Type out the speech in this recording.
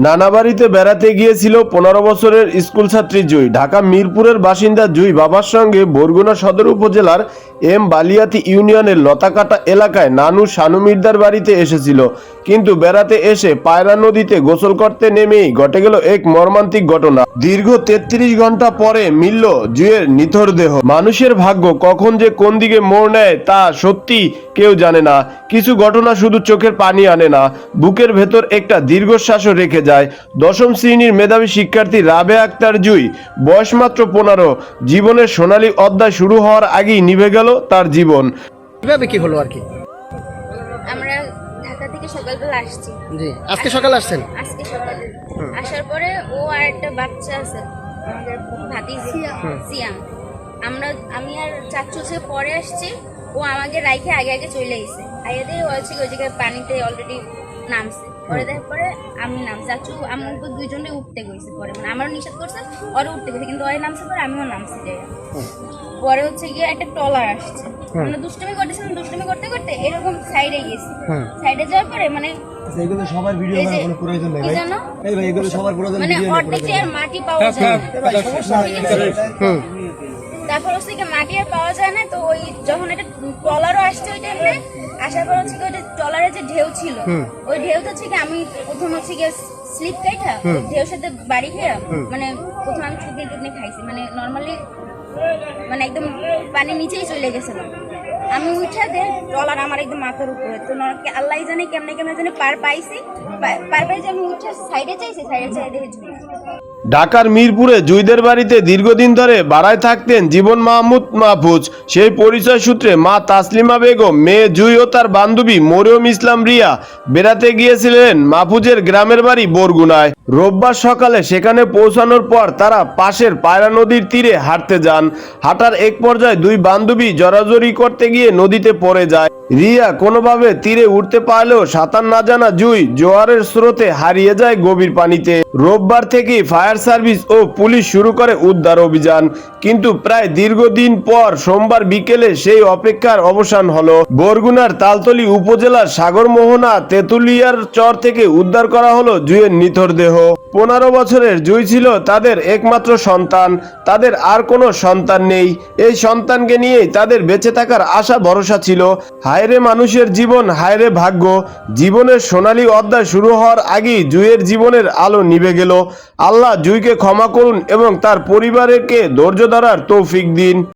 নানা বাড়িতে বেড়াতে গিয়েছিল 15 বছরের স্কুল ছাত্রী জুই। ঢাকা মিরপুরের বাসিন্দা জুই বাবার সঙ্গে বরগুনা সদর উপজেলার এম বালিয়াতি ইউনিয়নের লতাকাটা এলাকায় নানু শানু মির্দার বাড়িতে এসেছিল। কিন্তু বেড়াতে এসে পায়রা নদীতে গোসল করতে নেমেই ঘটে গেল এক মর্মান্তিক ঘটনা। দীর্ঘ 33 ঘন্টা পরে মিলল জুইয়ের নিথর দেহ। মানুষের ভাগ্য কখন যে কোন দিকে মোড় নেয় তা সত্যি কেউ জানে না। কিছু ঘটনা শুধু চোখের পানি আনে না, বুকের ভেতর একটা দীর্ঘশ্বাসও রেখে যায়। দশম শ্রেণীর মেধাবী শিক্ষার্থী রাবেয়া আক্তার জুই, বয়স মাত্র 15। জীবনের সোনালী অধ্যায় শুরু হওয়ার আগেই নিভে গেল তার জীবন। কিভাবে কি হলো আর কি? আমরা ঢাকা থেকে সকালবেলা আসছি। জি, আজকে সকালে আসছেন? আজকে সকালে আসার পরে ও আর একটা বাচ্চা আছে আমাদের ভাতিজি সিয়াম। আমি আর চাচু সে পরে আসছি। ও আমাকে রাইখে আগে আগে চলে গেছে। আগে দিয়ে হচ্ছে ওই জায়গায় পানিতে অলরেডি নামছে। পরে দেখার পরে আমি নাম চাচু আমার উপর দুইজনে উঠতে গেছে। পরে মানে আমারও নিষেধ করছে, ওরে উঠতে গেছে, কিন্তু ওই নামছে পরে আমিও নামছি যাই। পরে হচ্ছে গিয়ে একটা ট্রলার আসছে। মানে দুষ্টুমি করতেছিলাম, দুষ্টুমি করতে করতে এরকম সাইডে গেছি। সাইডে যাওয়ার পরে মানে এগুলো সবার ভিডিও করার কোনো প্রয়োজন নেই ভাই। এই ভাই এগুলো সবার প্রয়োজন মানে ভিডিও অর্ধেক আর মাটি পাওয়া যায়। তারপর হচ্ছে কি মাটি আর পাওয়া যায় না, তো ওই যখন একটা ট্রলারও আসছে ওই টাইমে আসার পর হচ্ছে কি ওই ট্রলারের যে ঢেউ ছিল, ওই ঢেউটা হচ্ছে কি আমি প্রথম হচ্ছে গিয়ে স্লিপ কাইটা ঢেউর সাথে বাড়ি খেয়ে মানে প্রথম আমি চুটনি খাইছি। মানে নর্মালি মানে একদম পানির নিচেই চলে গেছিল। আমি উঠা দে ট্রলার আমার একদম মাথার উপরে, তো আল্লাহ জানে কেমনে কেমনে জানে পার পাইছি। পার পাইছি আমি উঠে সাইডে চাইছি, সাইডে চাই দেখে ঝুলে। ঢাকার মিরপুরে জুইদের বাড়িতে দীর্ঘদিন ধরে ভাড়ায় থাকতেন জীবন মাহমুদ মাহফুজ। সেই পরিচয় সূত্রে মা তাসলিমা বেগম, মেয়ে জুই ও তার বান্ধবী মরিয়ম ইসলাম রিয়া বেড়াতে গিয়েছিলেন মাহফুজের গ্রামের বাড়ি বরগুনায়। রোববার সকালে সেখানে পৌঁছানোর পর তারা পাশের পায়রা নদীর তীরে হাঁটতে যান। হাঁটার এক পর্যায়ে দুই বান্ধবী জড়াজড়ি করতে গিয়ে নদীতে পড়ে যায়। রিয়া কোনোভাবে তীরে উঠতে পারলেও সাঁতার না জানা জুই জোয়ারের স্রোতে হারিয়ে যায় গভীর পানিতে। রোববার থেকেই ফায়ার সার্ভিস ও পুলিশ শুরু করে উদ্ধার অভিযান, কিন্তু প্রায় দীর্ঘদিন পর সোমবার বিকেলে সেই অপেক্ষার অবসান হলো। বরগুনার তালতলী উপজেলার সাগরমোহনা তেঁতুলিয়ার চর থেকে উদ্ধার করা হলো জুইয়ের নিথর দেহ। 15 বছরের জুই ছিল তাদের একমাত্র সন্তান। তাদের আর কোনো সন্তান নেই। এই সন্তানকে নিয়েই তাদের বেঁচে থাকার আশা ভরসা ছিল। হায়রে মানুষের জীবন, হায়রে ভাগ্য। জীবনের সোনালী অধ্যায় শুরু হওয়ার আগেই জুইয়ের জীবনের আলো নিভে গেল। আল্লাহ জুইকে ক্ষমা করুন এবং তার পরিবারকে ধৈর্য ধরার তৌফিক দিন।